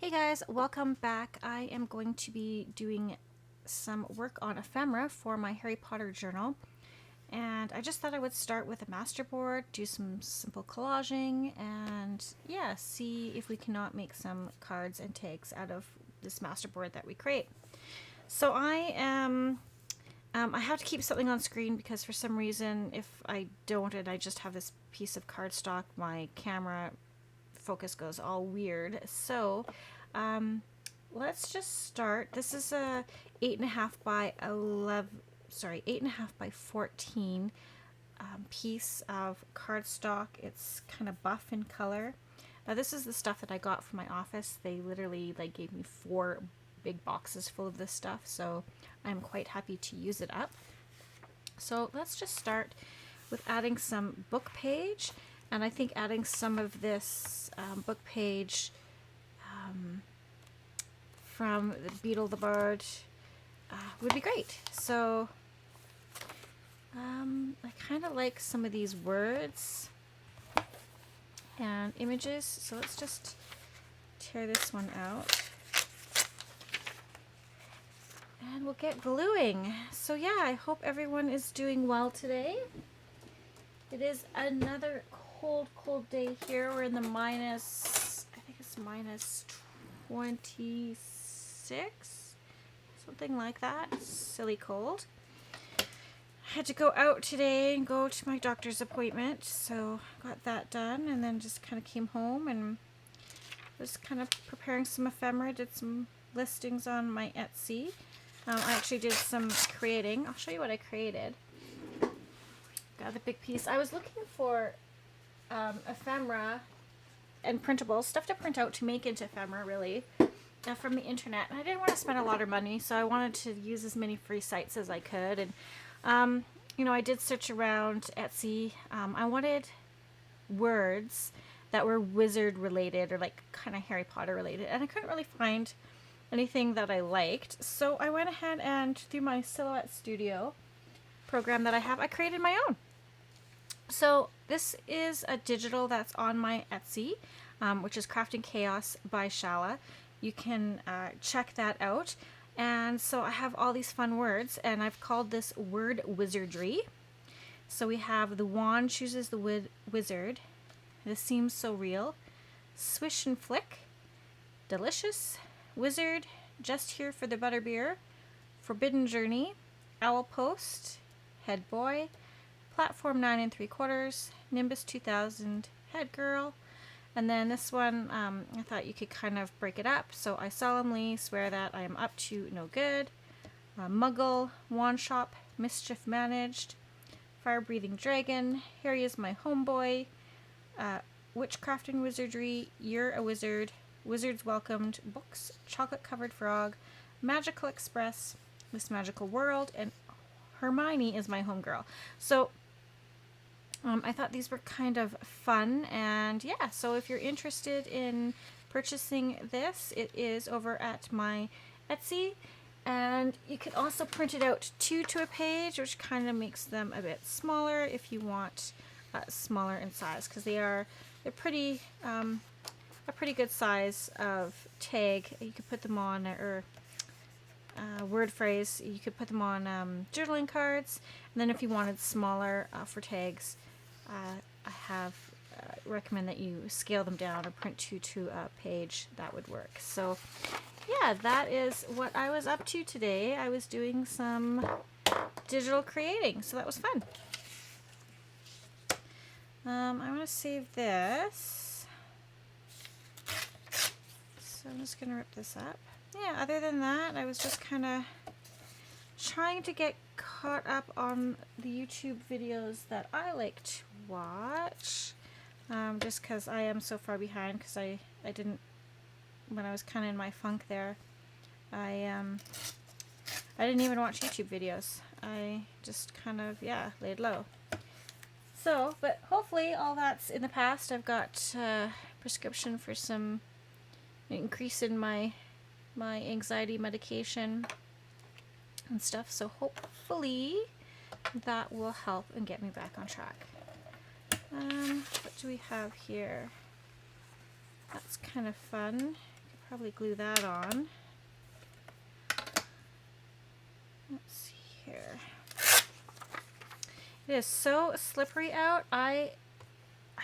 Hey guys, welcome back. I am going to be doing some work on ephemera for my Harry Potter journal. And I just thought I would start with a masterboard, do some simple collaging, and yeah, see if we cannot make some cards and tags out of this masterboard that we create. So I have to keep something on screen because for some reason, if I don't and I just have this piece of cardstock, my camera focus goes all weird. So let's just start. This is a 8.5 by 11, sorry, 8.5 by 14 piece of cardstock. It's kind of buff in color. Now this is the stuff that I got from my office. They literally like gave me 4 big boxes full of this stuff, so I'm quite happy to use it up. So let's just start with adding some book page, and I think adding some of this book page from the Beetle the Bard would be great. So I kind of like some of these words and images, so let's just tear this one out and we'll get gluing. So yeah, I hope everyone is doing well today. It is another cold day here. We're in the minus, I think it's minus 26, something like that. Silly cold. I had to go out today and go to my doctor's appointment, so got that done and then just kind of came home and was kind of preparing some ephemera, did some listings on my Etsy. I actually did some creating. I'll show you what I created. Got the big piece. I was looking for ephemera and printables, stuff to print out to make into ephemera, really, from the internet. And I didn't want to spend a lot of money, so I wanted to use as many free sites as I could. And you know, I did search around Etsy. I wanted words that were wizard related or like kind of Harry Potter related, and I couldn't really find anything that I liked. So I went ahead and through my Silhouette Studio program that I have, I created my own. So this is a digital that's on my Etsy, which is Crafting Chaos by Chala. You can check that out. And so I have all these fun words, and I've called this word wizardry. So we have the wand chooses the wizard. This seems so real. Swish and flick. Delicious. Wizard. Just here for the butterbeer. Forbidden journey. Owl post. Head boy. Platform 9 3/4, Nimbus 2000, Head Girl, and then this one I thought you could kind of break it up, so I solemnly swear that I am up to no good. Muggle, Wand Shop, Mischief Managed, Fire Breathing Dragon, Harry is my homeboy, Witchcraft and Wizardry, You're a Wizard, Wizards Welcomed, Books, Chocolate Covered Frog, Magical Express, This Magical World, and Hermione is my homegirl. So I thought these were kind of fun, and yeah, so if you're interested in purchasing this, it is over at my Etsy, and you can also print it out 2 to a page, which kind of makes them a bit smaller if you want smaller in size, because they're pretty a pretty good size of tag. You could put them on, or word phrase, you could put them on journaling cards, and then if you wanted smaller for tags, I have recommend that you scale them down or print 2 to a page. That would work. So yeah, that is what I was up to today. I was doing some digital creating, so that was fun. I want to save this, so I'm just gonna rip this up. Yeah, other than that, I was just kind of trying to get caught up on the YouTube videos that I like to watch, just because I am so far behind, because I didn't, when I was kind of in my funk there, I didn't even watch YouTube videos. I just kind of, yeah, laid low. So, but hopefully all that's in the past. I've got prescription for some increase in my anxiety medication and stuff, so hopefully that will help and get me back on track. What do we have here? That's kind of fun. probably glue that on. Let's see here. It is so slippery out. I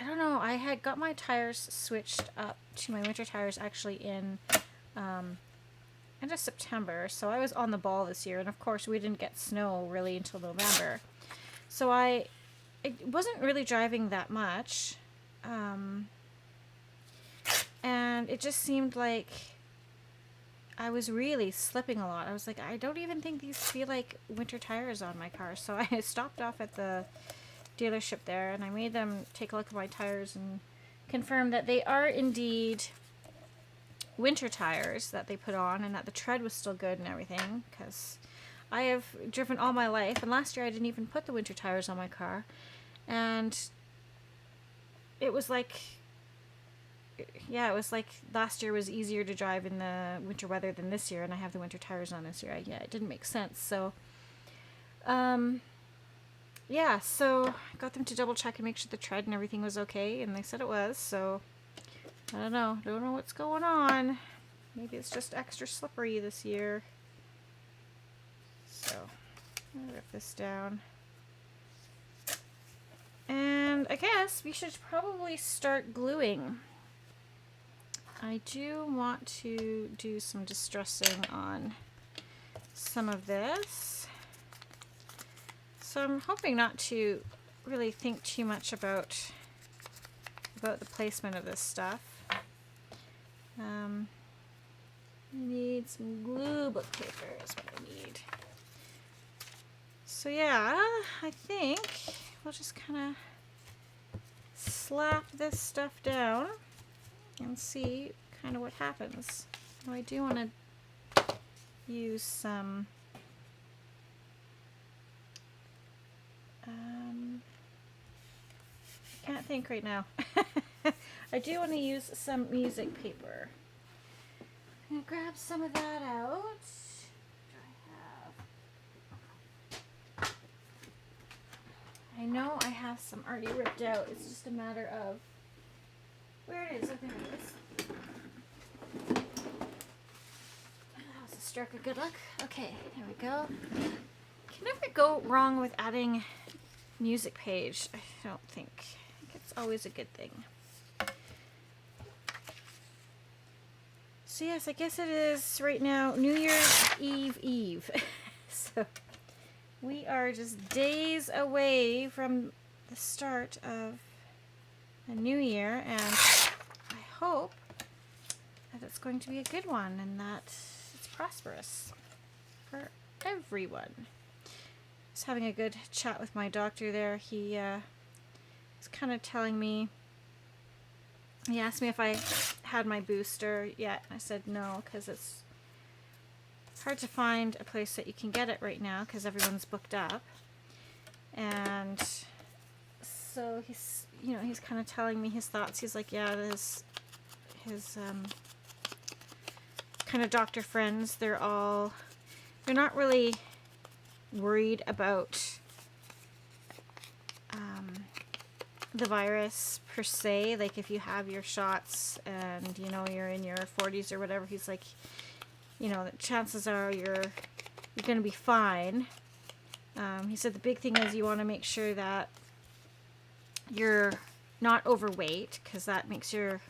don't know. I had got my tires switched up to my winter tires actually in end of September. So I was on the ball this year. And of course we didn't get snow really until November. So I wasn't really driving that much. And it just seemed like I was really slipping a lot. I was like, I don't even think these feel like winter tires on my car. So I stopped off at the dealership there and I made them take a look at my tires and confirm that they are indeed winter tires that they put on, and that the tread was still good and everything, because I have driven all my life, and last year I didn't even put the winter tires on my car, and it was like, yeah, it was like last year was easier to drive in the winter weather than this year, and I have the winter tires on this year. Yeah, it didn't make sense. So yeah, so I got them to double check and make sure the tread and everything was okay, and they said it was. So I don't know what's going on. Maybe it's just extra slippery this year. So I'll rip this down. And I guess we should probably start gluing. I do want to do some distressing on some of this. So I'm hoping not to really think too much about the placement of this stuff. I need some glue book paper is what I need. So yeah, I think we'll just kind of slap this stuff down and see kind of what happens. Now I do want to use some I can't think right now. I do want to use some music paper. I'm going to grab some of that out. What do I have? I know I have some already ripped out. It's just a matter of where it is. Oh, there it is. That was a stroke of good luck. Okay, there we go. Can never go wrong with adding music page, I don't think. I think it's always a good thing. So yes, I guess it is right now New Year's Eve. So we are just days away from the start of a new year, and I hope that it's going to be a good one and that it's prosperous for everyone. I was having a good chat with my doctor there. He was kind of telling me, he asked me if I had my booster yet. I said no, because it's hard to find a place that you can get it right now because everyone's booked up. And so he's kind of telling me his thoughts. He's like, yeah, his kind of doctor friends, they're not really worried about the virus per se. Like if you have your shots and you're in your 40s or whatever, he's like, the chances are you're going to be fine. He said the big thing is you want to make sure that you're not overweight, because that makes your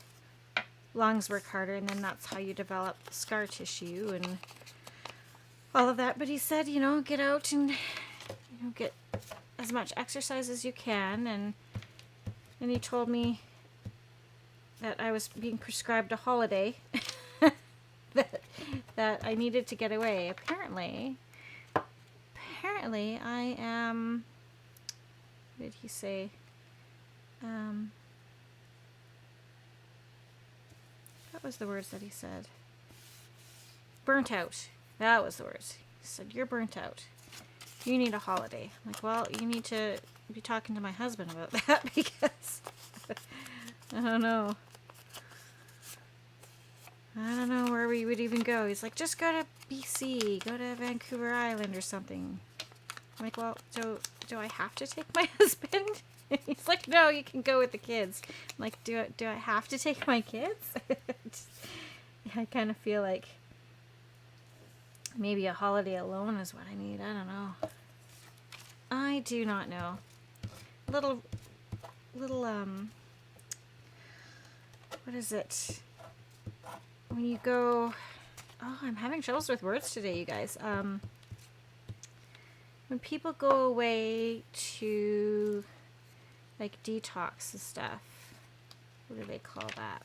lungs work harder, and then that's how you develop scar tissue and all of that. But he said, get out and get as much exercise as you can, and he told me that I was being prescribed a holiday, that I needed to get away. Apparently I am, what did he say? What was the words that he said? Burnt out. That was the words. He said, you're burnt out. You need a holiday. I'm like, well, you need to be talking to my husband about that, because I don't know where we would even go. He's like, just go to BC, go to Vancouver Island or something. I'm like, well, do I have to take my husband? He's like, no, you can go with the kids. I'm like, do I have to take my kids? I kind of feel like maybe a holiday alone is what I need. I don't know. I do not know. Little, what is it? When you go, oh, I'm having troubles with words today, you guys. When people go away to, like, detox and stuff, what do they call that?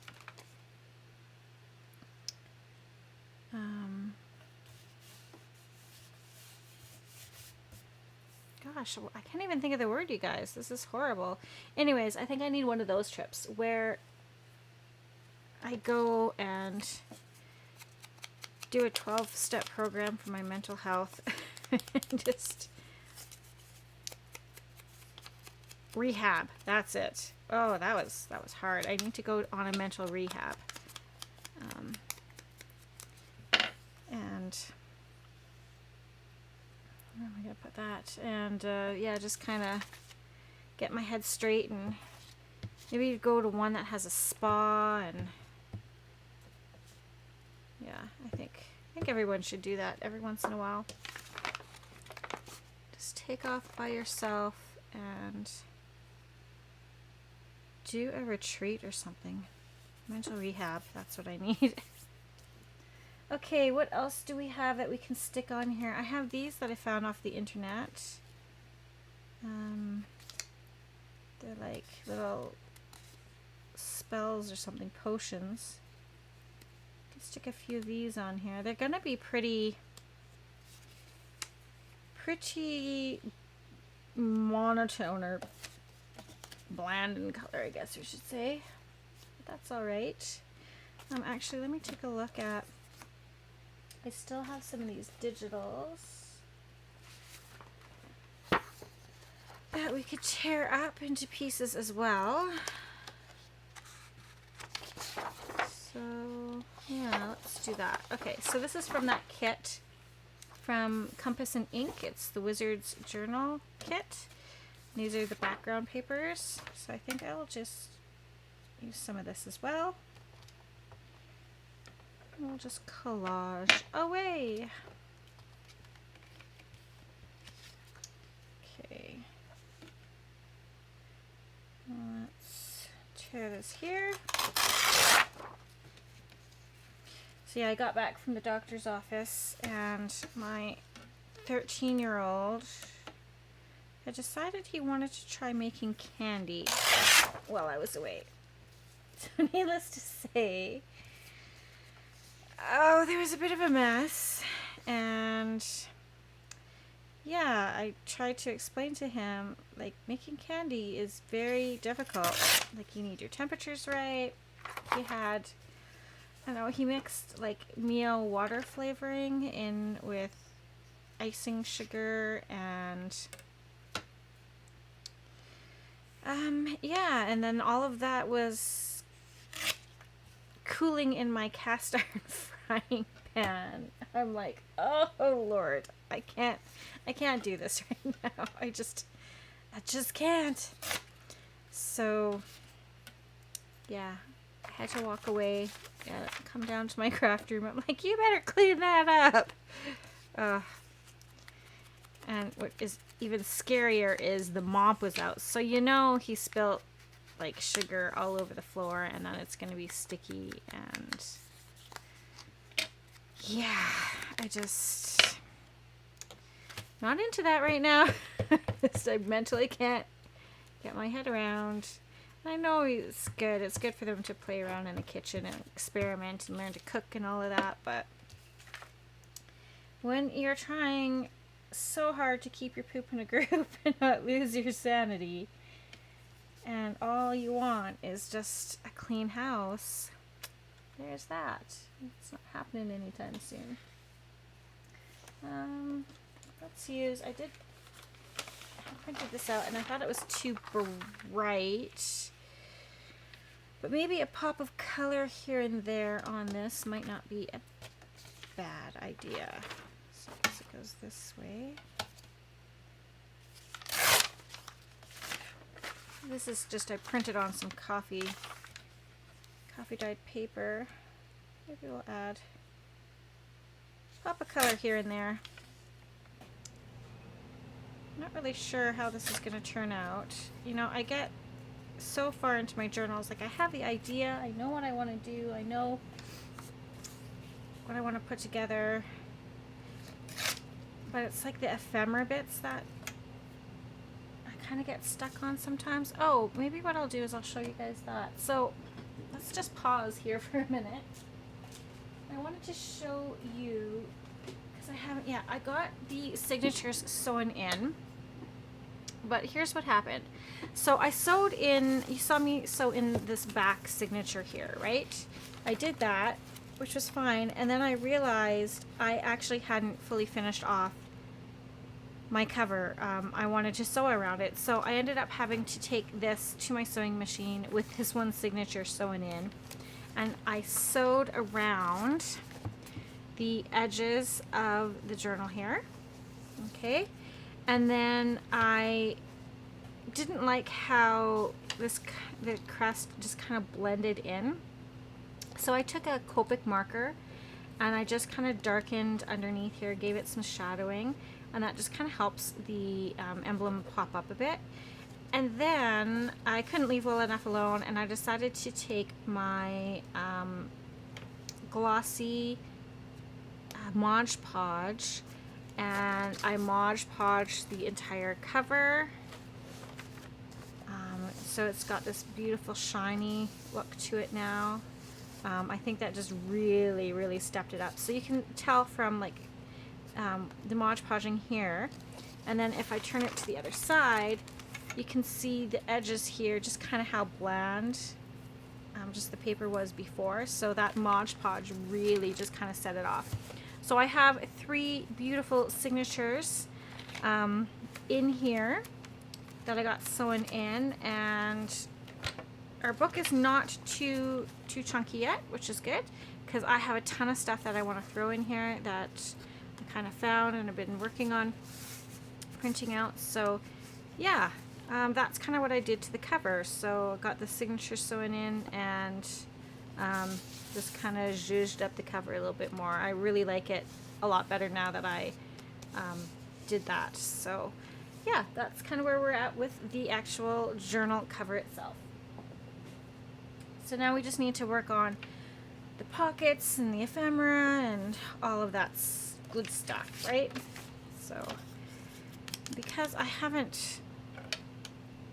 Gosh, I can't even think of the word, you guys. This is horrible. Anyways, I think I need one of those trips where I go and do a 12-step program for my mental health and just rehab. That's it. Oh, that was hard. I need to go on a mental rehab. And where am I gonna put that? And yeah, just kind of get my head straight, and maybe go to one that has a spa. And yeah, I think everyone should do that every once in a while. Just take off by yourself and do a retreat or something. Mental rehab, that's what I need. Okay, what else do we have that we can stick on here? I have these that I found off the internet. They're like little spells or something, potions. I can stick a few of these on here. They're gonna be pretty monotone, or bland in color, I guess we should say. But that's all right. Actually, let me take a look at. I still have some of these digitals that we could tear up into pieces as well. So yeah, let's do that. Okay, so this is from that kit from Compass and Ink. It's the Wizard's Journal kit. These are the background papers. So I think I'll just use some of this as well. We'll just collage away. Okay. Let's tear this here. So yeah, I got back from the doctor's office, and my 13-year-old had decided he wanted to try making candy while I was away. So needless to say, oh, there was a bit of a mess, and yeah, I tried to explain to him, like, making candy is very difficult. Like, you need your temperatures right. He had, I don't know, he mixed like meal water flavoring in with icing sugar and yeah, and then all of that was cooling in my cast iron frying pan. I'm like, oh Lord, I can't do this right now. I just can't. So yeah, I had to walk away, come down to my craft room. I'm like, you better clean that up. And what is even scarier is the mop was out. So you know he spilt like sugar all over the floor, and then it's going to be sticky. And yeah, I just not into that right now. I mentally can't get my head around. I know it's good. It's good for them to play around in the kitchen and experiment and learn to cook and all of that. But when you're trying so hard to keep your poop in a group and not lose your sanity, and all you want is just a clean house, there's that. It's not happening anytime soon. Let's use, I printed this out and I thought it was too bright, but maybe a pop of color here and there on this might not be a bad idea. So I guess it goes this way. This is just, I printed on some coffee dyed paper. Maybe we'll pop a color here and there. I'm not really sure how this is going to turn out. You know, I get so far into my journals, like I have the idea, I know what I want to do, I know what I want to put together, but it's like the ephemera bits that I kind of get stuck on sometimes. Oh, maybe what I'll do is I'll show you guys that. So let's just pause here for a minute. I wanted to show you, because I haven't yet, I got the signatures sewn in, but here's what happened. So I sewed in, you saw me sew in this back signature here, right? I did that, which was fine, and then I realized I actually hadn't fully finished off my cover. I wanted to sew around it, so I ended up having to take this to my sewing machine with this one signature sewn in, and I sewed around the edges of the journal here, okay? And then I didn't like how the crest just kind of blended in, so I took a Copic marker and I just kind of darkened underneath here, gave it some shadowing, and that just kind of helps the emblem pop up a bit. And then I couldn't leave well enough alone, and I decided to take my glossy Mod Podge, and I Mod Podged the entire cover. So it's got this beautiful shiny look to it now. I think that just really, really stepped it up. So you can tell from like the Mod Podging here, and then if I turn it to the other side, you can see the edges here, just kind of how bland just the paper was before. So that Mod Podge really just kind of set it off. So I have 3 beautiful signatures in here that I got sewn in, and our book is not too chunky yet, which is good, because I have a ton of stuff that I want to throw in here that I kind of found and have been working on printing out. So yeah, that's kind of what I did to the cover. So I got the signature sewn in and just kind of zhuzhed up the cover a little bit more. I really like it a lot better now that I did that. So yeah, that's kind of where we're at with the actual journal cover itself. So now we just need to work on the pockets and the ephemera and all of that good stuff, right? So because I haven't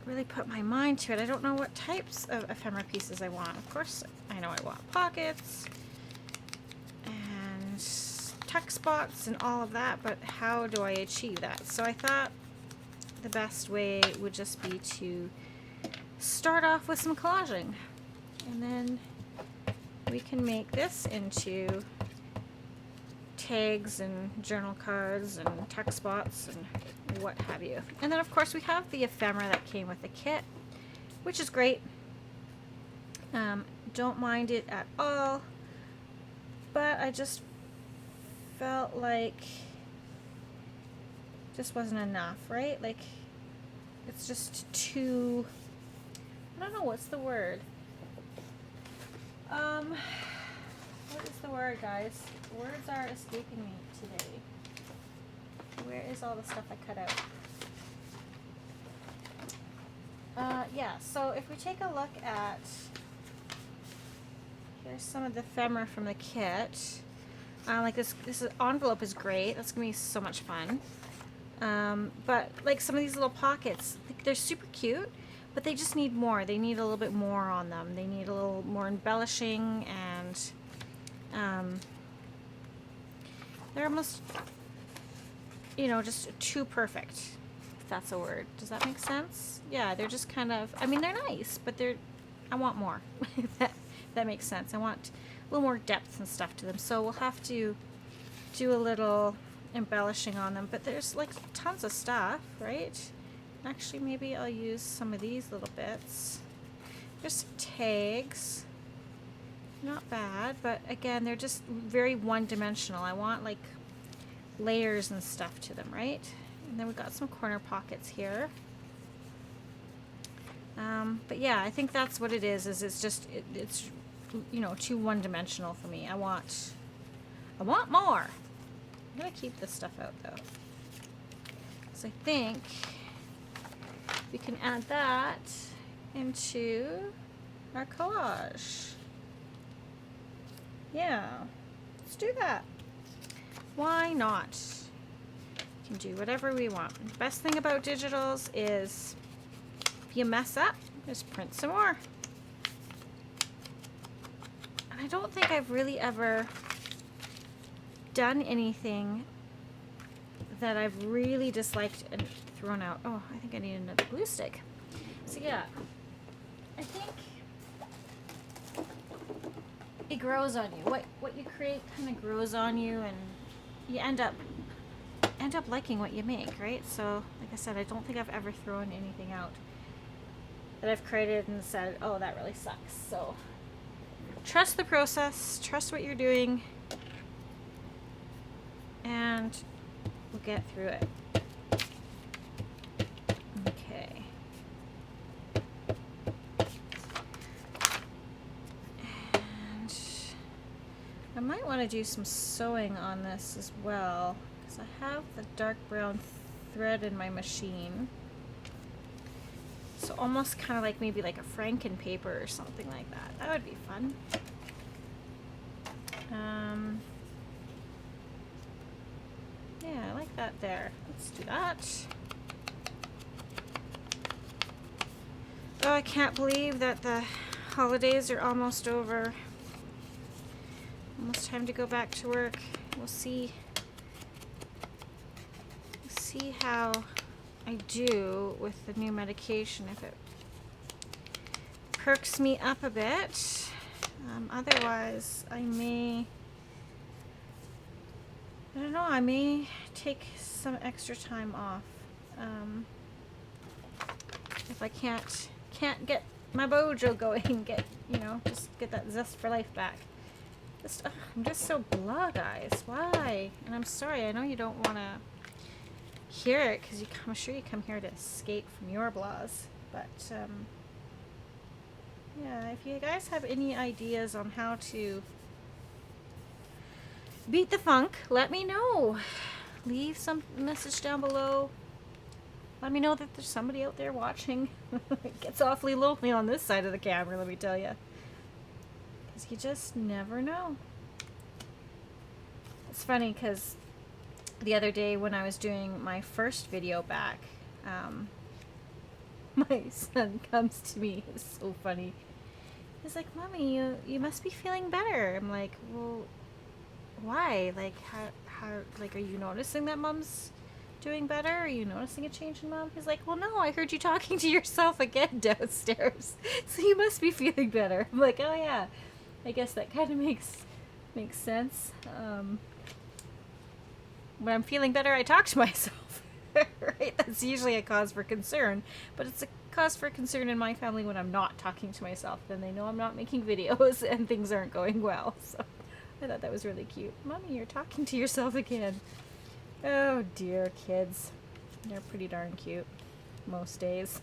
really put my mind to it, I don't know what types of ephemera pieces I want. Of course, I know I want pockets and tuck spots and all of that, but how do I achieve that? So I thought the best way would just be to start off with some collaging, and then we can make this into tags and journal cards and tuck spots and what have you. And then of course we have the ephemera that came with the kit, which is great. Don't mind it at all, but I just felt like this wasn't enough, right? Like it's just too, I don't know, what's the word? What is the word, guys? Words are escaping me today. Where is all the stuff I cut out? Yeah, so if we take a look at, here's some of the ephemera from the kit. Like this envelope is great. That's gonna be so much fun. But like some of these little pockets, like, they're super cute, but they just need more. They need a little bit more on them. They need a little more embellishing, and they're almost, you know, just too perfect, if that's a word. Does that make sense? Yeah, they're just kind of, I mean, they're nice, but I want more. if that makes sense. I want a little more depth and stuff to them. So we'll have to do a little embellishing on them, but there's like tons of stuff, right? Actually, maybe I'll use some of these little bits. There's some tags. Not bad, but again, they're just very one-dimensional. I want like layers and stuff to them, right? And then we've got some corner pockets here. But yeah, I think that's what it is it's just, it's you know, too one-dimensional for me. I want more. I'm gonna keep this stuff out though, so I think we can add that into our collage. Yeah, let's do that. Why not? We can do whatever we want. The best thing about digitals is if you mess up, just print some more. And I don't think I've really ever done anything that I've really disliked and thrown out. Oh, I think I need another glue stick. So yeah, I think it grows on you. What you create kind of grows on you, and you end up liking what you make, right? So like I said, I don't think I've ever thrown anything out that I've created and said, oh, that really sucks. So trust the process, trust what you're doing, and we'll get through it. Okay. And I might want to do some sewing on this as well, because I have the dark brown thread in my machine. So almost kind of like maybe like a Franken paper or something like that. That would be fun. Yeah, I like that there. Let's do that. Oh, I can't believe that the holidays are almost over. Almost time to go back to work. We'll see how I do with the new medication, if it perks me up a bit. Otherwise, I may take some extra time off. If I can't get my bojo going, just get that zest for life back. I'm just so blah, guys. Why? And I'm sorry, I know you don't want to hear it, because I'm sure you come here to escape from your blahs, but yeah, if you guys have any ideas on how to beat the funk, let me know. Leave some message down below. Let me know that there's somebody out there watching. It gets awfully lonely on this side of the camera, let me tell you, because you just never know. It's funny because the other day when I was doing my first video back, my son comes to me. It's so funny. He's like, "Mommy, you must be feeling better." I'm like, "Well, why? Like, how like, are you noticing that Mom's doing better? Are you noticing a change in Mom?" He's like, "Well, no, I heard you talking to yourself again downstairs, so you must be feeling better." I'm like, "Oh yeah, I guess that kind of makes sense." When I'm feeling better, I talk to myself, right? That's usually a cause for concern, but it's a cause for concern in my family when I'm not talking to myself. Then they know I'm not making videos and things aren't going well. So I thought that was really cute. "Mommy, you're talking to yourself again." Oh dear, kids. They're pretty darn cute most days.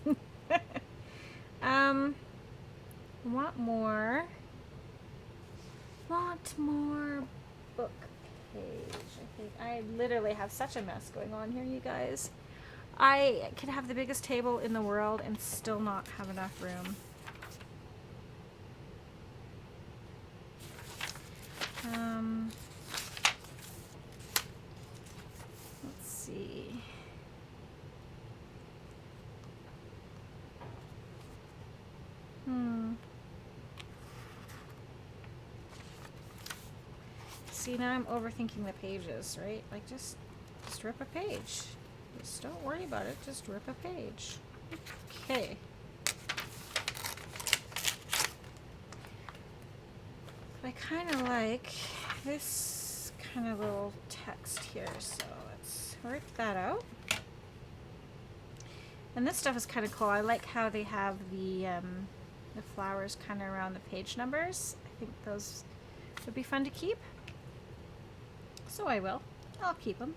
Want more book page. I think I literally have such a mess going on here, you guys. I could have the biggest table in the world and still not have enough room. Let's see. See, now I'm overthinking the pages, right? Like, just rip a page. Just don't worry about it. Just rip a page. Okay. I kind of like this kind of little text here, so let's rip that out. And this stuff is kind of cool. I like how they have the flowers kind of around the page numbers. I think those would be fun to keep. So I will. I'll keep them.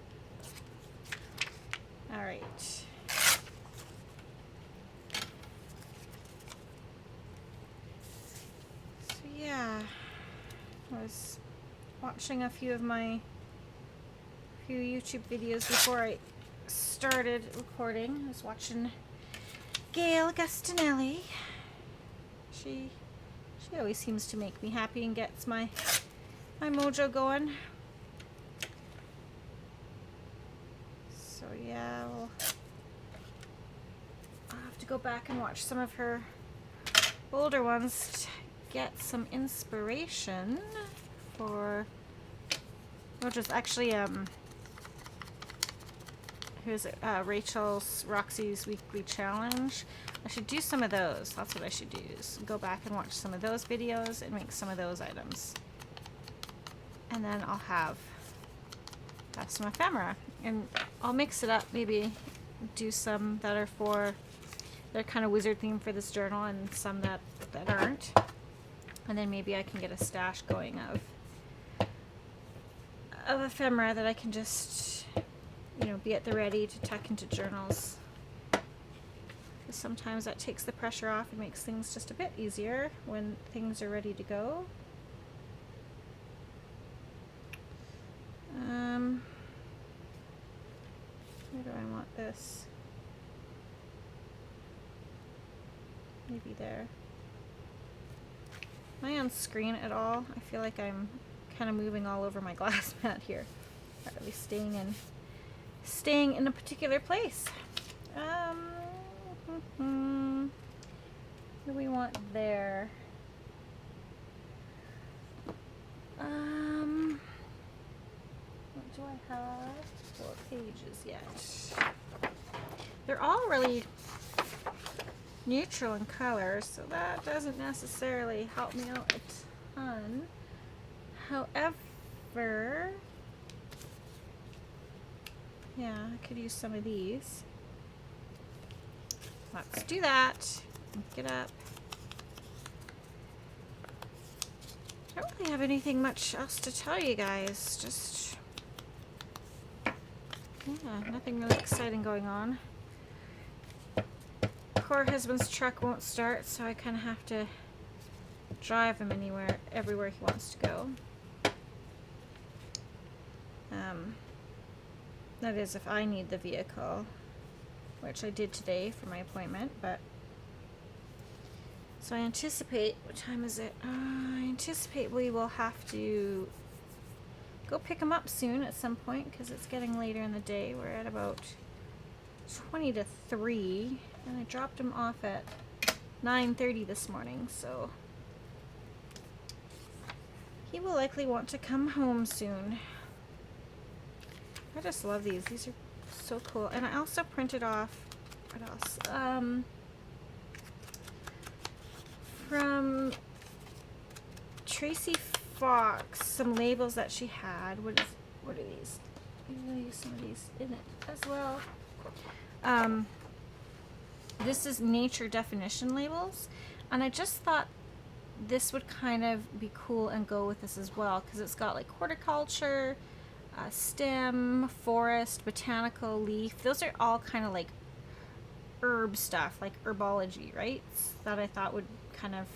All right. So yeah, watching a few YouTube videos before I started recording. I was watching Gail Gustinelli. She always seems to make me happy and gets my mojo going. So yeah, I'll have to go back and watch some of her older ones to get some inspiration for, which was actually here's Rachel's Roxy's weekly challenge. I should do some of those. That's what I should do, is go back and watch some of those videos and make some of those items. And then I'll have some ephemera, and I'll mix it up, maybe do some that are they're kind of wizard themed for this journal, and some that aren't. And then maybe I can get a stash going of ephemera that I can just, you know, be at the ready to tuck into journals. Sometimes that takes the pressure off and makes things just a bit easier when things are ready to go. Where do I want this? Maybe there. Am I on screen at all? I feel like I'm kind of moving all over my glass mat here. Not really staying in a particular place. What do we want there? What do I have? 4 pages yet. They're all really neutral in color, so that doesn't necessarily help me out a ton. However, yeah, I could use some of these. Let's do that. Get up. I don't really have anything much else to tell you guys. Just, yeah, nothing really exciting going on. Poor husband's truck won't start, so I kind of have to drive him everywhere he wants to go. That is, if I need the vehicle, which I did today for my appointment. But so I anticipate, what time is it? I anticipate we will have to go pick him up soon at some point, because it's getting later in the day. We're at about 20 to 3, and I dropped him off at 9:30 this morning, so he will likely want to come home soon. I just love these. These are so cool. And I also printed off, what else? From Tracy Fox, some labels that she had. What are these? I'm gonna use some of these in it as well. This is nature definition labels, and I just thought this would kind of be cool and go with this as well, because it's got like horticulture, stem, forest, botanical, leaf. Those are all kind of like herb stuff, like herbology, right? That I thought would kind of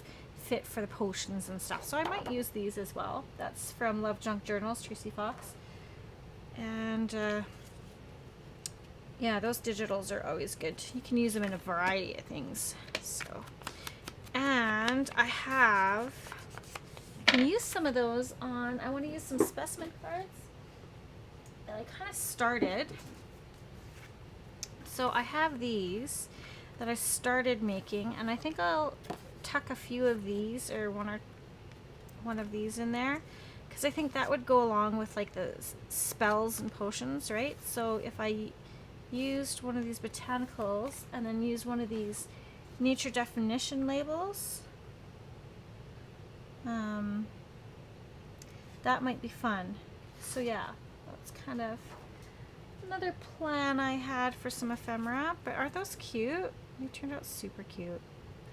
fit for the potions and stuff. So I might use these as well. That's from Love Junk Journals, Tracy Fox. And yeah, those digitals are always good. You can use them in a variety of things. So, and I can use some of those on, I want to use some specimen cards that I kind of started. So I have these that I started making, and I think I'll tuck a few of these, or one of these in there, because I think that would go along with like the spells and potions, right? So if I used one of these botanicals and then used one of these nature definition labels, that might be fun. So yeah, that's kind of another plan I had for some ephemera. But aren't those cute? They turned out super cute.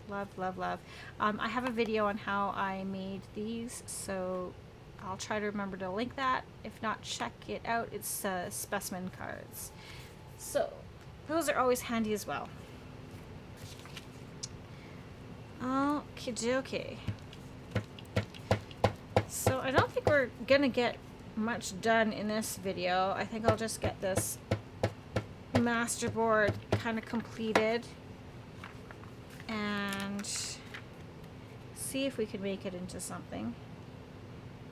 Love, love, love. I have a video on how I made these, so I'll try to remember to link that. If not, check it out. It's specimen cards. So those are always handy as well. Okie dokie. So I don't think we're gonna get much done in this video. I think I'll just get this masterboard kind of completed and see if we can make it into something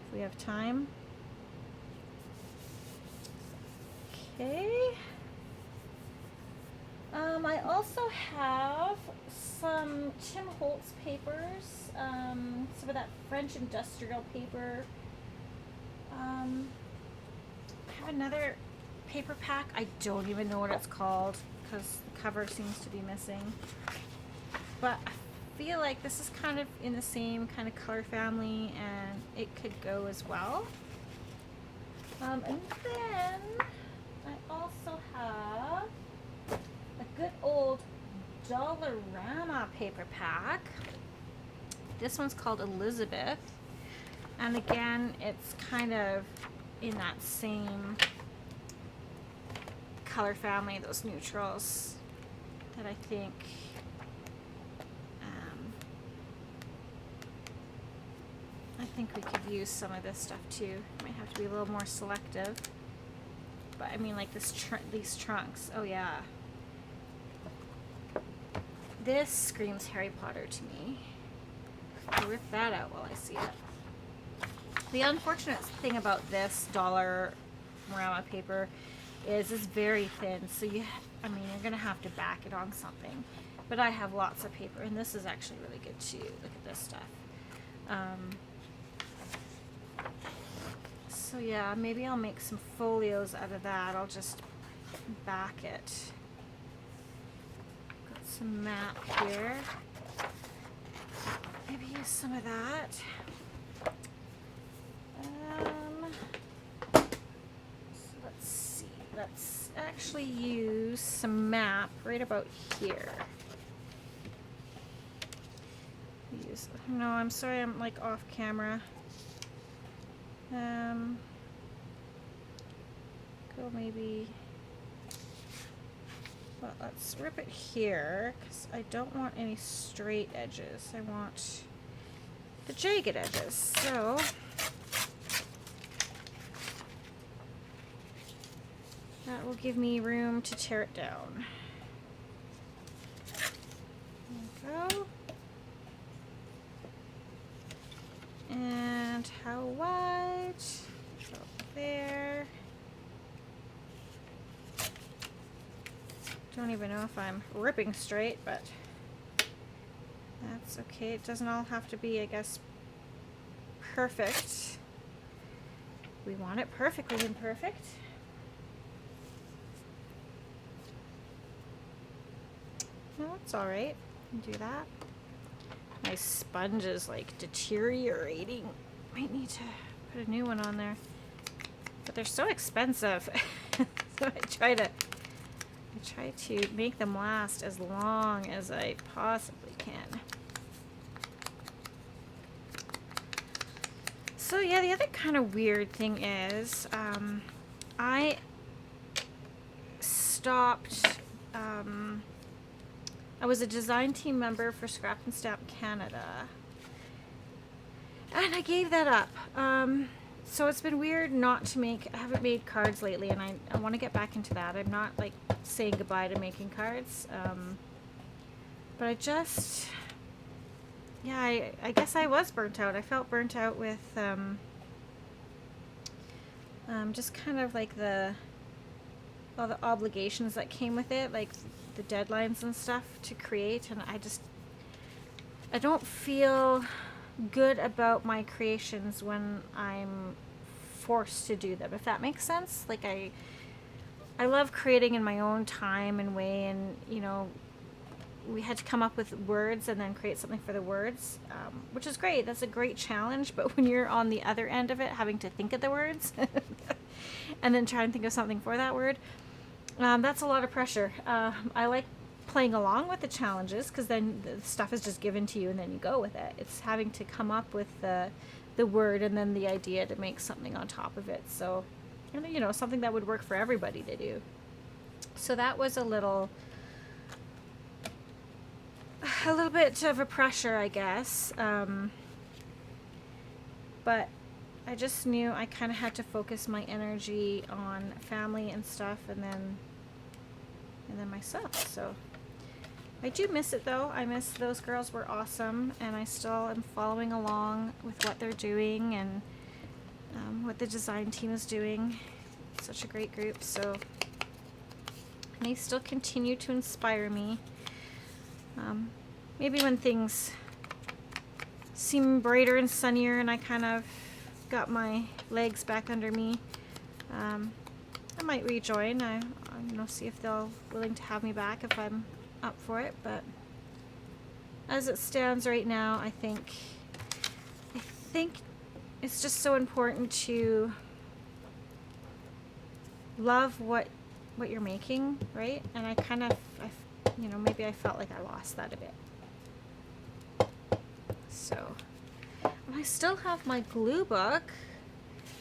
if we have time. Okay. I also have some Tim Holtz papers, some of that French industrial paper. I have another paper pack. I don't even know what it's called because the cover seems to be missing. But I feel like this is kind of in the same kind of color family and it could go as well. And then I also have a good old Dollarama paper pack. This one's called Elizabeth. And again, it's kind of in that same color family, those neutrals that I think we could use some of this stuff too. Might have to be a little more selective. But I mean, like these trunks. Oh yeah. This screams Harry Potter to me. I'll rip that out while I see it. The unfortunate thing about this Dollarama paper is it's very thin, so you're gonna have to back it on something. But I have lots of paper, and this is actually really good too. Look at this stuff. So yeah, maybe I'll make some folios out of that. I'll just back it. Got some map here. Maybe use some of that. So let's see. Let's actually use some map right about here. No, I'm sorry, I'm like off camera. Go maybe. Well, let's rip it here because I don't want any straight edges. I want the jagged edges. So that will give me room to tear it down. There we go. And how wide? Go there. Don't even know if I'm ripping straight, but that's okay. It doesn't all have to be, I guess, perfect. We want it perfectly imperfect. No, it's all right. You can do that. My sponge is like deteriorating. Might need to put a new one on there. But they're so expensive. So I try to make them last as long as I possibly can. So yeah, the other kind of weird thing is I stopped. I was a design team member for Scrap and Stamp Canada, and I gave that up. So it's been weird not to make. I haven't made cards lately, and I want to get back into that. I'm not like saying goodbye to making cards, but I just, yeah, I guess I was burnt out. I felt burnt out with just kind of like all the obligations that came with it, like the deadlines and stuff to create, and I don't feel good about my creations when I'm forced to do them, if that makes sense. Like I love creating in my own time and way, and you know, we had to come up with words and then create something for the words, which is great. That's a great challenge, but when you're on the other end of it, having to think of the words and then try and think of something for that word, that's a lot of pressure. I like playing along with the challenges because then the stuff is just given to you and then you go with it. It's having to come up with the word and then the idea to make something on top of it. So, you know, something that would work for everybody to do. So that was a little bit of a pressure, I guess. But I just knew I kind of had to focus my energy on family and stuff, and then myself. So I do miss it though. I miss those girls were awesome, and I still am following along with what they're doing and what the design team is doing. Such a great group. So they still continue to inspire me. Maybe when things seem brighter and sunnier and I kind of got my legs back under me, I might rejoin. I see if they'll willing to have me back if I'm up for it. But as it stands right now, I think it's just so important to love what you're making, right? And I kind of, maybe I felt like I lost that a bit. So I still have my glue book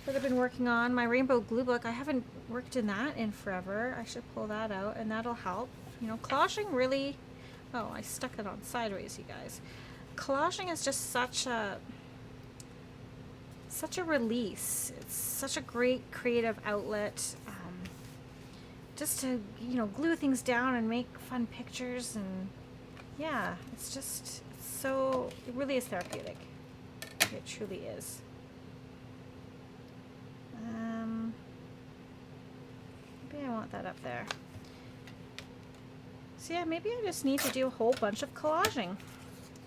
that I've been working on, my rainbow glue book. I haven't worked in that in forever. I should pull that out, and that'll help. Collaging really, oh, I stuck it on sideways, you guys. Collaging is just such a release. It's such a great creative outlet. Just to, glue things down and make fun pictures, and yeah, it really is therapeutic. It truly is. Maybe I want that up there. So yeah, maybe I just need to do a whole bunch of collaging.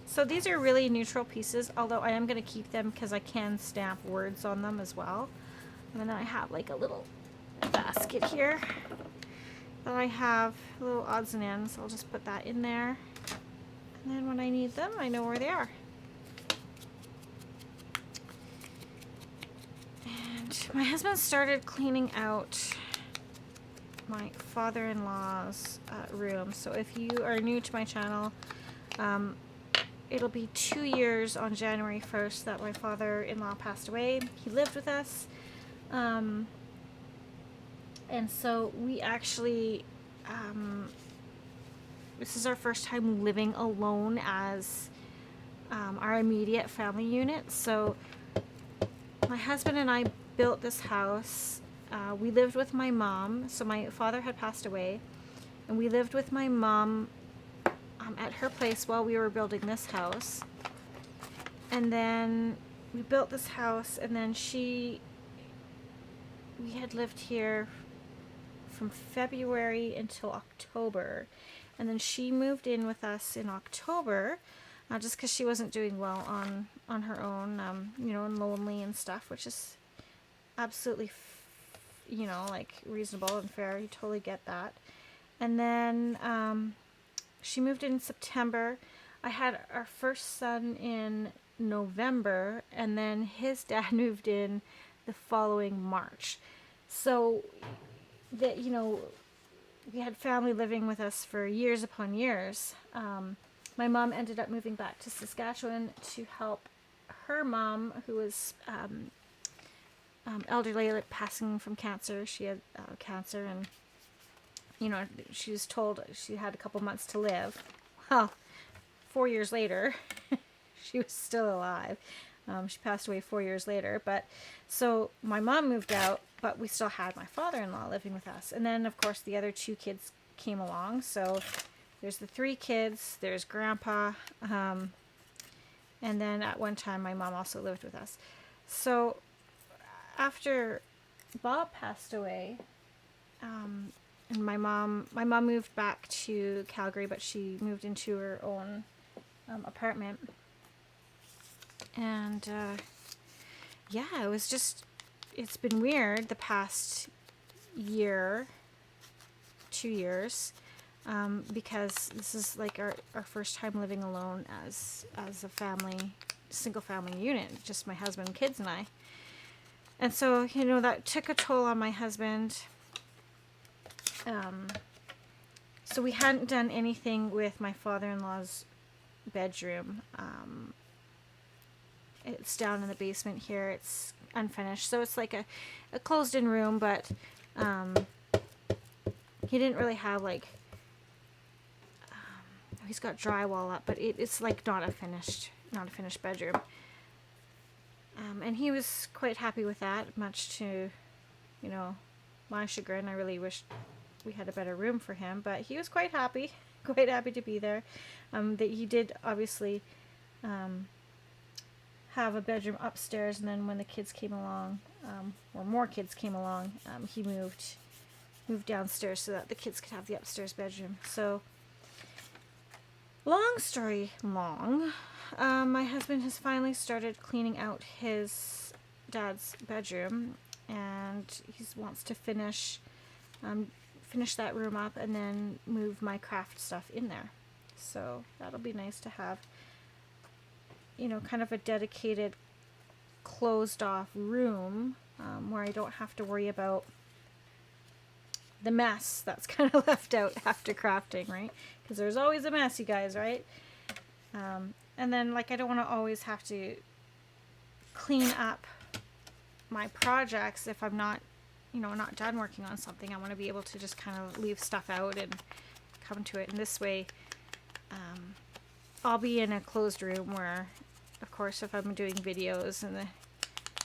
So these are really neutral pieces, although I am going to keep them because I can stamp words on them as well. And then I have like a little basket here that I have little odds and ends. I'll just put that in there. And then when I need them, I know where they are. And my husband started cleaning out my father-in-law's room. So if you are new to my channel, it'll be 2 years on January 1st that my father-in-law passed away. He lived with us. And so we actually, this is our first time living alone as our immediate family unit. So my husband and I built this house. We lived with my mom. So my father had passed away, and we lived with my mom at her place while we were building this house. And then we built this house, and then we had lived here from February until October, and then she moved in with us in October, just because she wasn't doing well on her own, and lonely and stuff, which is absolutely like reasonable and fair. You totally get that. And then she moved in September. I had our first son in November, and then his dad moved in the following March. So that, we had family living with us for years upon years. My mom ended up moving back to Saskatchewan to help her mom, who was elderly, like passing from cancer. She had cancer, and she was told she had a couple months to live. Well, 4 years later, she was still alive. She passed away 4 years later. But so my mom moved out, but we still had my father-in-law living with us. And then, of course, the other 2 kids came along. So there's the 3 kids, there's Grandpa, and then at one time my mom also lived with us. So after Bob passed away, and my mom moved back to Calgary, but she moved into her own apartment. And yeah, it's been weird the past year, 2 years, because this is like our first time living alone as a family, single family unit, just my husband, kids, and I. And so, that took a toll on my husband. So we hadn't done anything with my father-in-law's bedroom. It's down in the basement here. It's unfinished. So it's like a closed-in room, but he didn't really have he's got drywall up, but it's like not a finished bedroom. And he was quite happy with that, much to, you know, my chagrin. I really wished we had a better room for him, but he was quite happy, quite happy to be there. That he did obviously have a bedroom upstairs, and then when the kids came along, or more kids came along, he moved downstairs so that the kids could have the upstairs bedroom. So, long story long, my husband has finally started cleaning out his dad's bedroom, and he wants to finish that room up and then move my craft stuff in there. So that'll be nice to have, you know, kind of a dedicated closed off room where I don't have to worry about the mess that's kind of left out after crafting, right? Because there's always a mess, you guys, right? And then, like, I don't want to always have to clean up my projects if I'm not, you know, not done working on something. I want to be able to just kind of leave stuff out and come to it. And this way, I'll be in a closed room where, of course, if I'm doing videos and the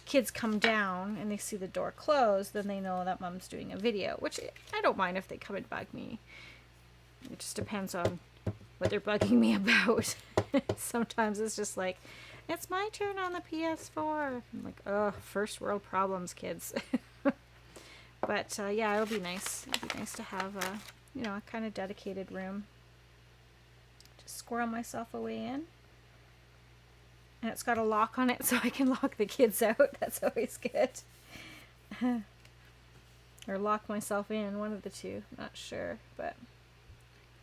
kids come down and they see the door closed, then they know that mom's doing a video, which I don't mind if they come and bug me. It just depends on what they're bugging me about. Sometimes it's just like, it's my turn on the PS4. I'm like, oh, first world problems, kids. But yeah, it'll be nice. It'll be nice to have a, you know, a kind of dedicated room. Just squirrel myself away in. And it's got a lock on it so I can lock the kids out. That's always good. Or lock myself in, one of the two. Not sure, but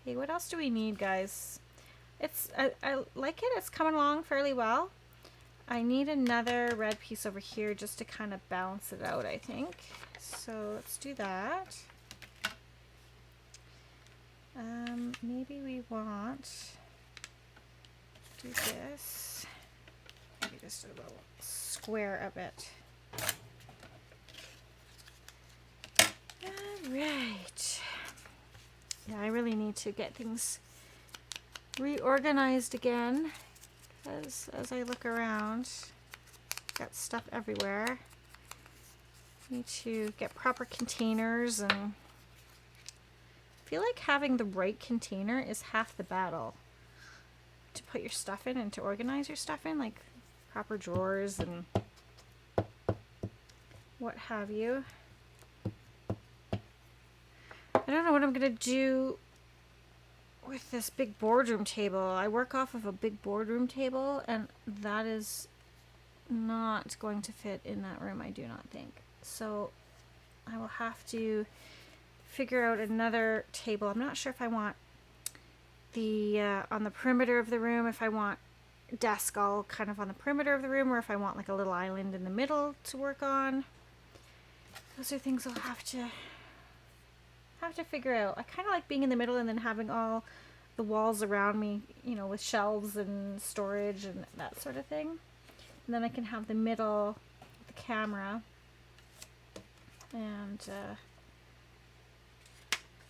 hey, what else do we need, guys? I like it. It's coming along fairly well. I need another red piece over here just to kind of balance it out, I think. So let's do that. Maybe we want to do this. Maybe just a little square of it. Alright. Yeah, I really need to get things reorganized again, because as I look around, got stuff everywhere. Need to get proper containers, and I feel like having the right container is half the battle to put your stuff in and to organize your stuff in, like proper drawers and what have you. I don't know what I'm gonna do with this big boardroom table. I work off of a big boardroom table, and that is not going to fit in that room, I do not think. So I will have to figure out another table. I'm not sure if I want the on the perimeter of the room, if I want desk all kind of on the perimeter of the room, or if I want like a little island in the middle to work on. Those are things I'll have to figure out. I kind of like being in the middle and then having all the walls around me, you know, with shelves and storage and that sort of thing. And then I can have the middle, the camera, and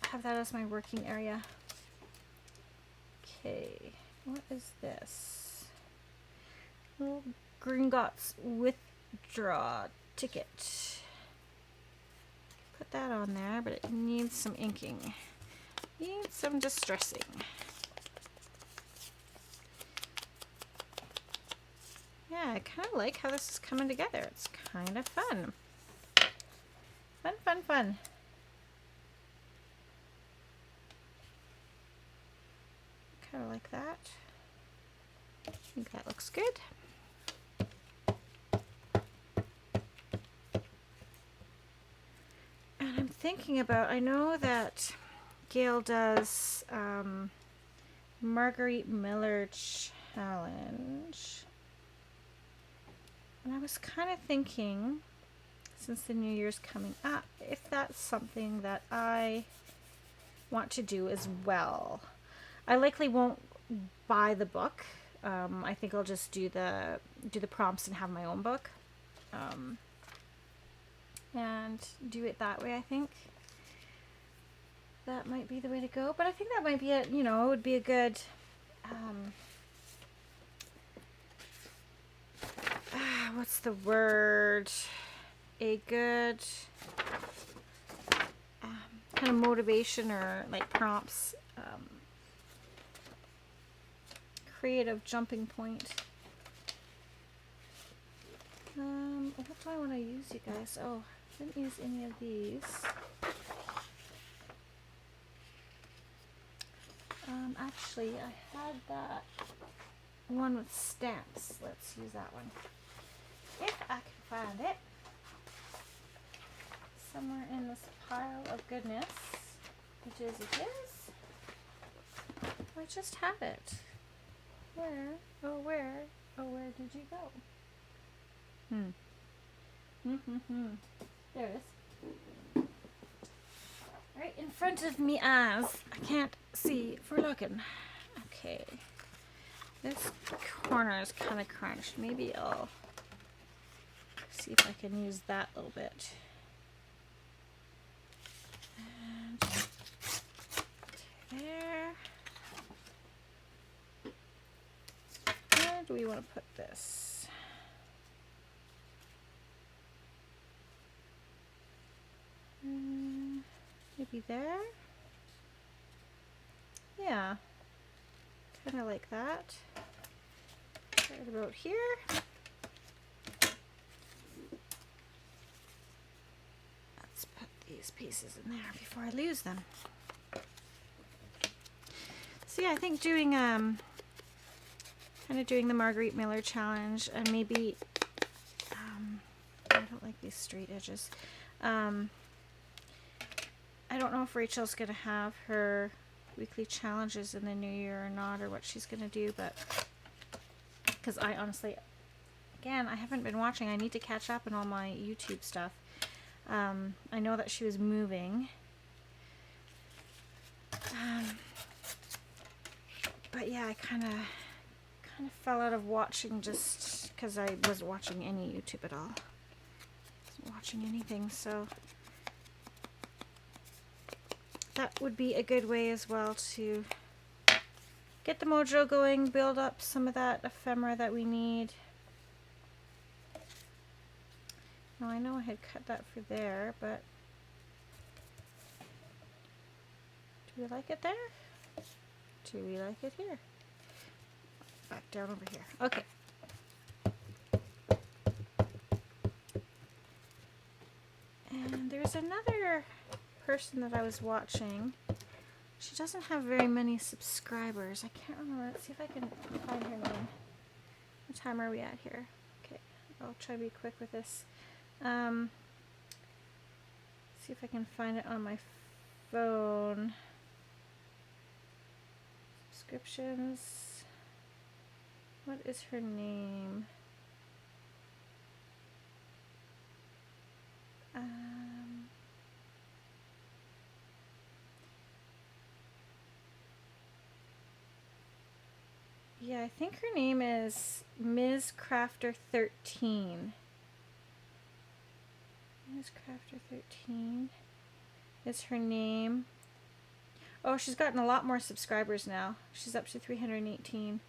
have that as my working area. Okay, what is this? Little Gringotts withdraw ticket. Put that on there, but it needs some inking. Needs some distressing. Yeah, I kind of like how this is coming together. It's kind of fun. Fun, fun, fun. Kind of like that. I think that looks good. And I'm thinking about, I know that Gail does Marguerite Miller Challenge. And I was kind of thinking, since the New Year's coming up, if that's something that I want to do as well. I likely won't buy the book. I think I'll just do the prompts and have my own book. And do it that way, I think. That might be the way to go. But I think that might be it, you know, it would be a good what's the word? A good kind of motivation or like prompts, creative jumping point. What do I want to use, you guys? Oh, I didn't use any of these. Actually, I had that one with stamps. Let's use that one. If I can find it. Somewhere in this pile of goodness. It is. I just have it. Where? Oh, where? Oh, where did you go? There it is. Right in front of me as I can't see for looking. Okay. This corner is kind of crunched. Maybe I'll see if I can use that a little bit. And there. Where do we want to put this? Maybe there? Yeah. Kind of like that. Right about here. Let's put these pieces in there before I lose them. So yeah, I think doing kind of doing the Marguerite Miller challenge, and maybe I don't like these straight edges. I don't know if Rachel's gonna have her weekly challenges in the new year or not, or what she's gonna do, but because I honestly, again, I haven't been watching. I need to catch up on all my YouTube stuff. I know that she was moving, but yeah, I kind of fell out of watching just because I wasn't watching any YouTube at all. Wasn't watching anything, so that would be a good way as well to get the mojo going, build up some of that ephemera that we need. Now I know I had cut that for there, but do we like it there? Do we like it here? Back down over here. Okay. And there's another person that I was watching. She doesn't have very many subscribers. I can't remember. Let's see if I can find her name. What time are we at here? Okay, I'll try to be quick with this. See if I can find it on my phone. Subscriptions. What is her name? Yeah, I think her name is Ms. Crafter 13. Ms. Crafter 13 is her name. Oh, she's gotten a lot more subscribers now. She's up to 318,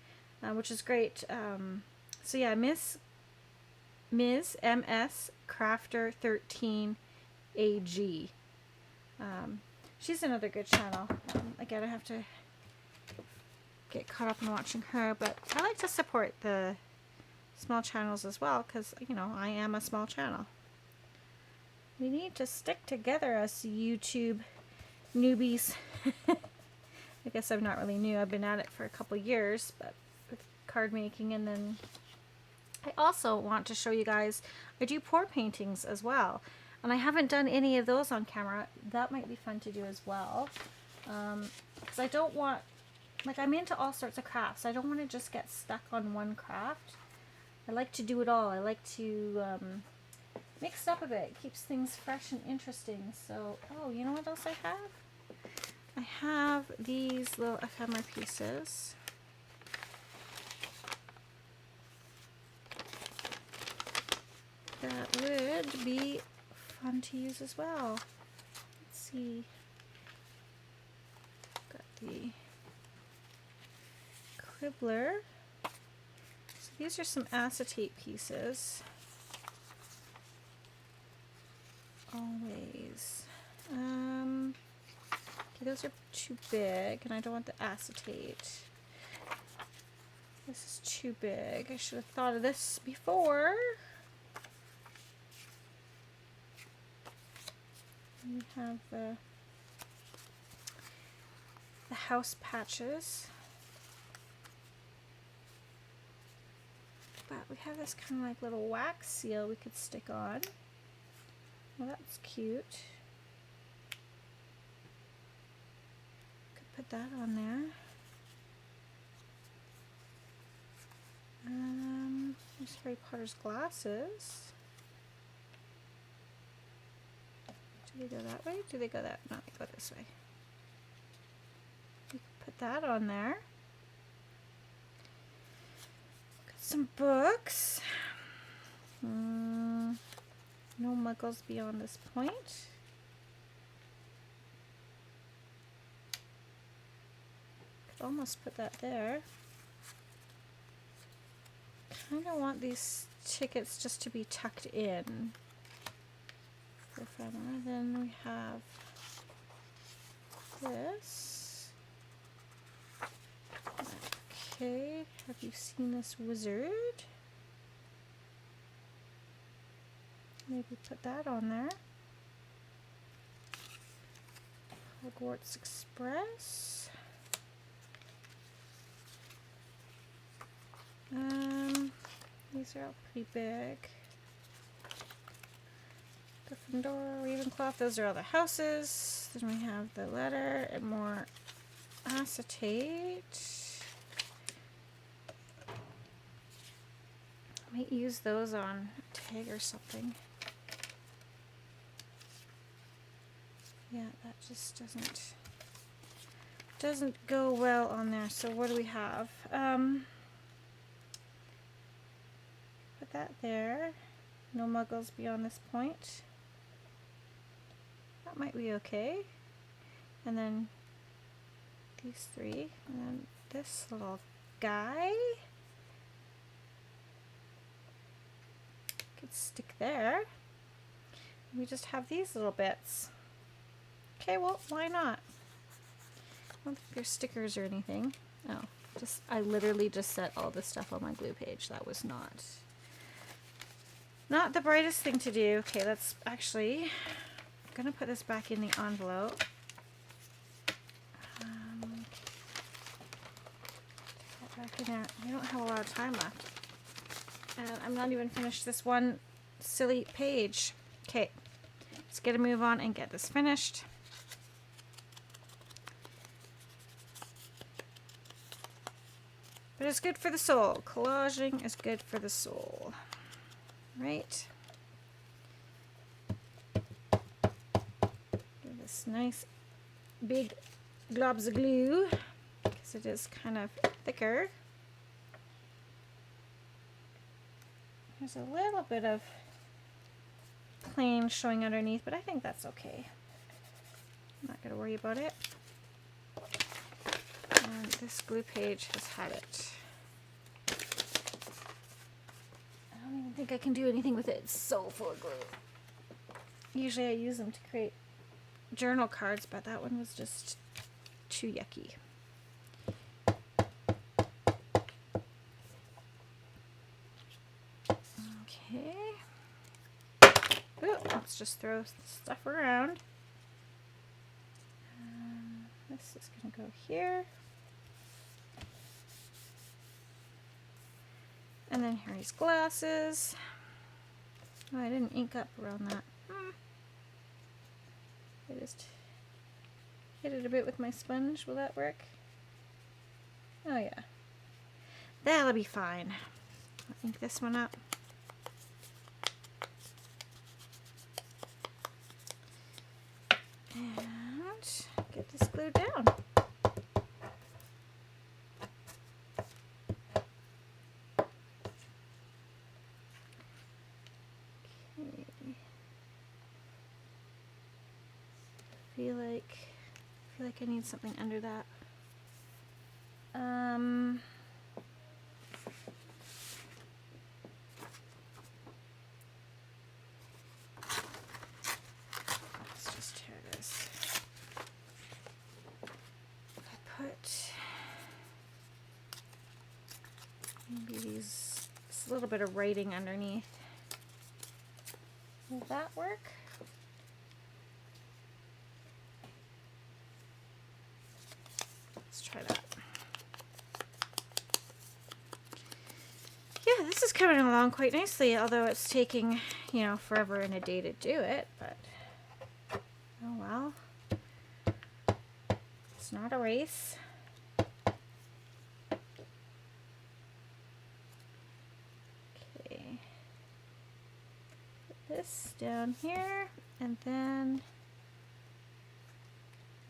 which is great. So yeah, Ms. MS Crafter 13 AG. She's another good channel. Again, I have to get caught up in watching her, but I like to support the small channels as well, because, you know, I am a small channel. We need to stick together, us YouTube newbies. I guess I'm not really new. I've been at it for a couple years, but with card making. And then I also want to show you guys, I do pour paintings as well, and I haven't done any of those on camera. That might be fun to do as well, because I don't want, like, I'm into all sorts of crafts. I don't want to just get stuck on one craft. I like to do it all. I like to mix it up a bit. It keeps things fresh and interesting. So, oh, you know what else I have? I have these little ephemera pieces. That would be fun to use as well. Let's see. Got the Quibbler. So these are some acetate pieces. always. Okay, those are too big, and I don't want the acetate. This is too big. I should have thought of this before. We have the house patches. But we have this kind of like little wax seal we could stick on. Well, that's cute. Could put that on there. There's Harry Potter's glasses. Do they go that way? Do they go that? No, they go this way. We could put that on there. Got some books. No muggles beyond this point. Could almost put that there. Kind of want these tickets just to be tucked in. Then we have this. Okay, have you seen this wizard? Maybe put that on there. Hogwarts Express. These are all pretty big. Gryffindor, Ravenclaw, those are all the houses. Then we have the letter and more acetate. I might use those on a tag or something. Yeah, that just doesn't go well on there. So what do we have? Put that there. No muggles beyond this point. That might be okay. And then these three. And then this little guy. Could stick there. We just have these little bits. Okay, well, why not? I don't think there's stickers or anything. Oh, I literally just set all this stuff on my glue page. That was not the brightest thing to do. Okay, let's actually, I'm gonna put this back in the envelope. Put that back in there. We don't have a lot of time left. And I'm not even finished this one silly page. Okay, let's get a move on and get this finished. But it's good for the soul. Collaging is good for the soul. Right? Give this nice big globs of glue because it is kind of thicker. There's a little bit of plain showing underneath, but I think that's okay. I'm not going to worry about it. And this glue page has had it. I don't even think I can do anything with it. It's so full of glue. Usually I use them to create journal cards, but that one was just too yucky. Okay. Ooh, let's just throw stuff around. This is going to go here. And then Harry's glasses. Oh, I didn't ink up around that. I just hit it a bit with my sponge. Will that work? Oh yeah. That'll be fine. I'll ink this one up. And get this glued down. I feel like I need something under that. Maybe these, just a little bit of writing underneath. Will that work? Let's try that. Yeah, this is coming along quite nicely, although it's taking, you know, forever and a day to do it, but oh well. It's not a race. Okay. Put this down here, and then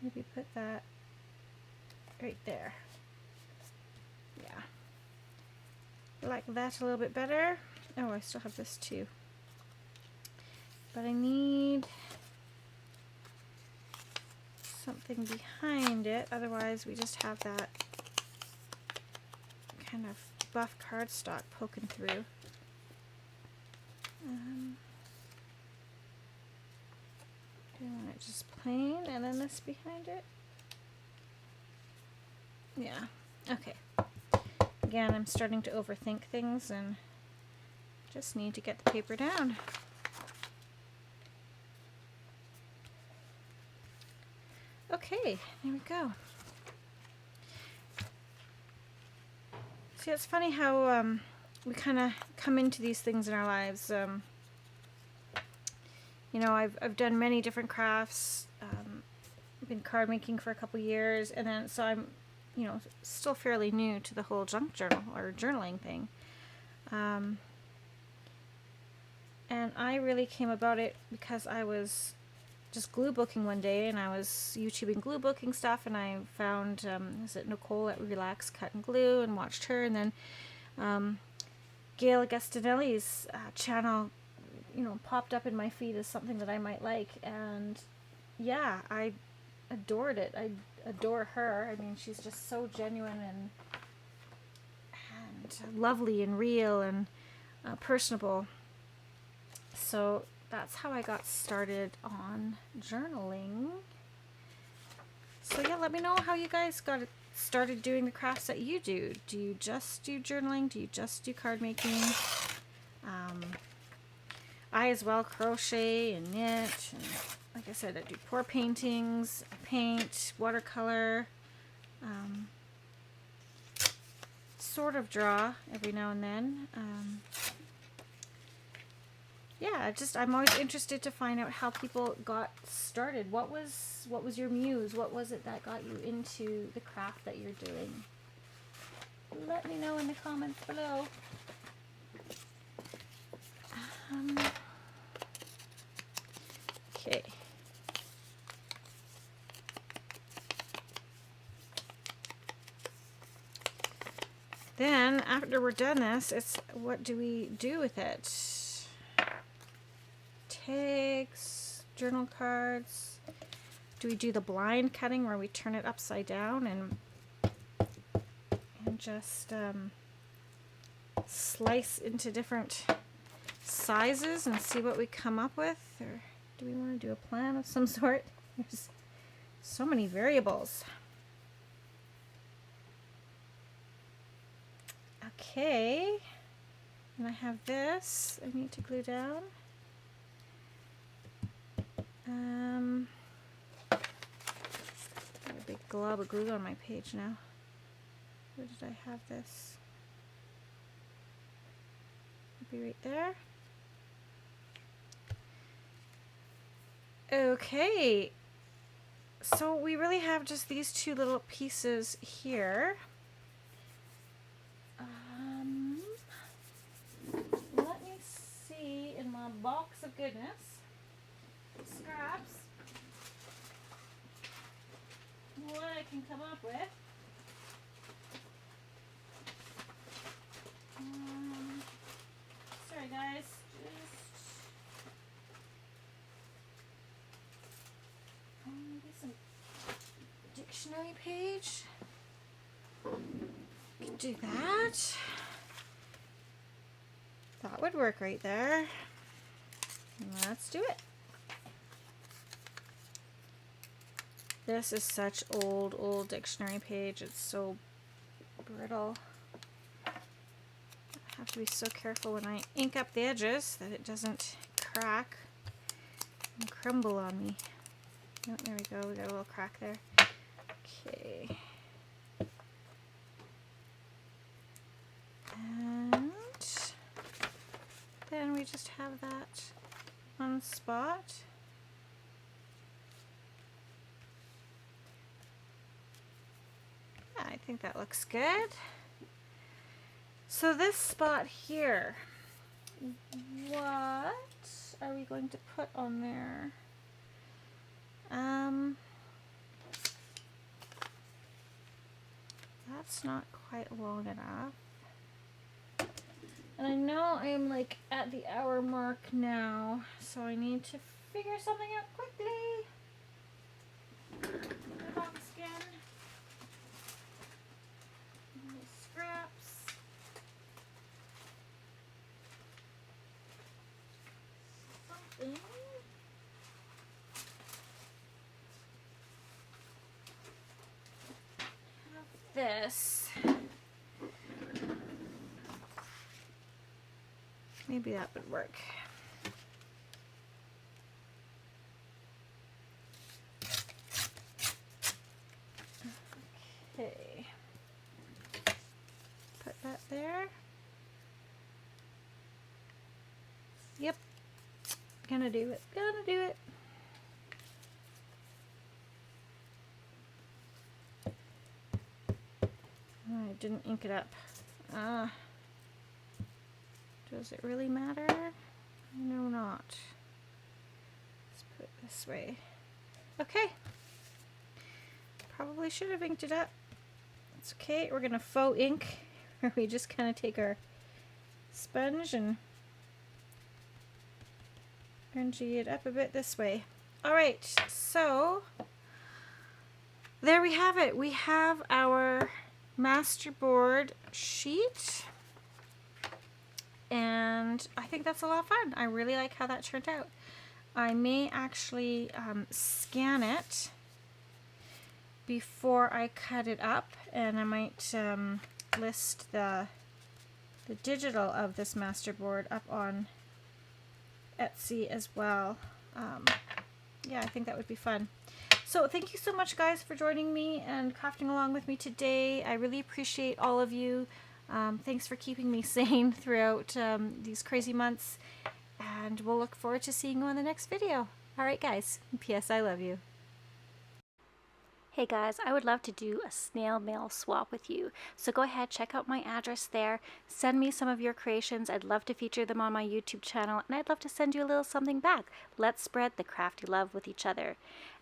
maybe put that right there. Yeah. Like that a little bit better. Oh, I still have this too. But I need something behind it, otherwise we just have that kind of buff cardstock poking through. Do you want it just plain and then this behind it? Yeah, okay. Again, I'm starting to overthink things and just need to get the paper down. Okay, there we go. See, it's funny how we kind of come into these things in our lives. You know, I've done many different crafts. I've been card making for a couple years, and then so I'm, you know, still fairly new to the whole junk journal or journaling thing. And I really came about it because I was just glue booking one day, and I was YouTubing glue booking stuff, and I found is it Nicole at Relax Cut and Glue, and watched her, and then Gail Agustinelli's channel, you know, popped up in my feed as something that I might like, and yeah, I adored it. I adore her. I mean, she's just so genuine and lovely and real and personable. So that's how I got started on journaling. So yeah, let me know how you guys got started doing the crafts that you do. Do you just do journaling? Do you just do card making? I as well crochet and knit, and like I said, I do pour paintings, I paint, watercolor, sort of draw every now and then. Yeah, I'm always interested to find out how people got started. What was your muse? What was it that got you into the craft that you're doing? Let me know in the comments below. Okay. Then after we're done this, it's what do we do with it? Tags, journal cards. Do we do the blind cutting where we turn it upside down and just slice into different sizes and see what we come up with? Or do we want to do a plan of some sort? There's so many variables. Okay, and I have this I need to glue down. Got a big glob of glue on my page now. Where did I have this? Maybe right there. Okay, so we really have just these two little pieces here. Let me see in my box of goodness, scraps, what I can come up with. Sorry guys, just maybe some dictionary page. Could do that. That would work right there. Let's do it. This is such old dictionary page. It's so brittle. to be so careful when I ink up the edges that it doesn't crack and crumble on me. Oh, there we go. We got a little crack there. Okay. And then we just have that one spot. Yeah, I think that looks good. So this spot here, what are we going to put on there? That's not quite long enough. And I know I'm like at the hour mark now, so I need to figure something out quickly. The box again. Scraps. Something. This. Maybe that would work. Okay. Put that there. Yep. Gonna do it. Gonna do it. I didn't ink it up. Does it really matter? No, not. Let's put it this way. Okay. Probably should have inked it up. It's okay. We're gonna faux ink, where we just kind of take our sponge and grungy it up a bit this way. All right, so there we have it. We have our Masterboard sheet, and I think that's a lot of fun. I really like how that turned out. I may actually scan it before I cut it up, and I might list the digital of this Masterboard up on Etsy as well. Yeah, I think that would be fun. So thank you so much, guys, for joining me and crafting along with me today. I really appreciate all of you. Thanks for keeping me sane throughout these crazy months, and we'll look forward to seeing you on the next video. All right, guys. P.S. I love you. Hey guys, I would love to do a snail mail swap with you. So go ahead, check out my address there. Send me some of your creations. I'd love to feature them on my YouTube channel, and I'd love to send you a little something back. Let's spread the crafty love with each other.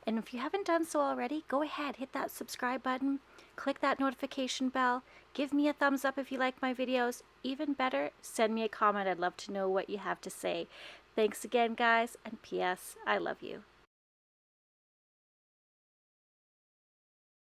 And if you haven't done so already, go ahead, hit that subscribe button, click that notification bell, give me a thumbs up if you like my videos. Even better, send me a comment. I'd love to know what you have to say. Thanks again, guys, and P.S. I love you.